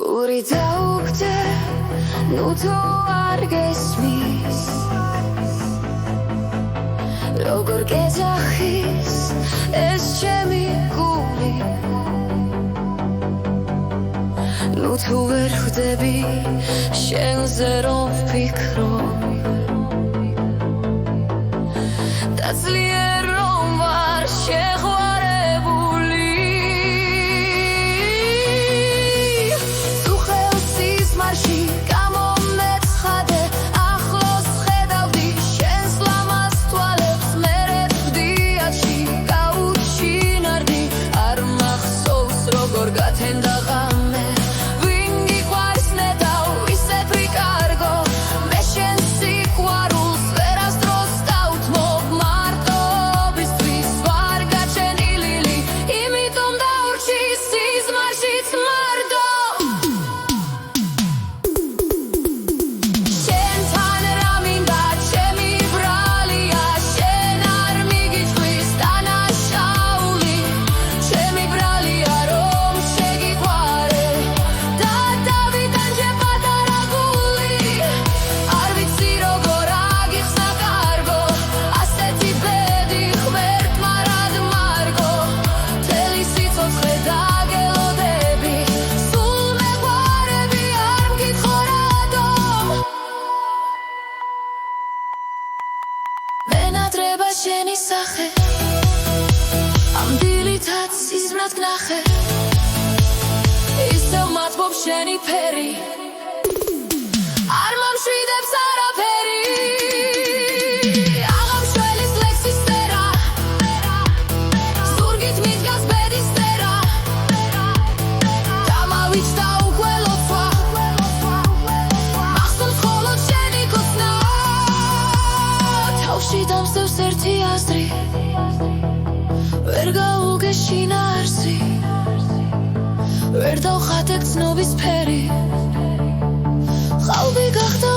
Uri daugte, nu to ar gesmis Rogor gezakhis, es chemi guli Nu tu ver ხვდები შენზე რომ ვფიქრო და ძლიერ რომ ვარ შეხვარებული თუ ხელს სიზმარში გამომეცხადე ახლოს ხედავდი შენს ლამაზ თვალებს მერე ვდიათში გაუჩინარდი არ მახსოვს როგორ გათენდა ღამე Menadreba შენი სახე ამ დილითაც სიზმრად გნახე ისევ მათბობ შენი ფერი არ მომშვიდებს არაფერი აღამშველის ლექსის წერა ზურგით მიდგას ბედის წერა დამავიჩდა უკვე ლოცვა მახსოვს მხოლოდ შენი კუცნა თავში დამსდევს ერთი აზრი ვერ გაუგეშინა არსი ვერ დავხატე გრძნობის ფერი ხალბი გახდა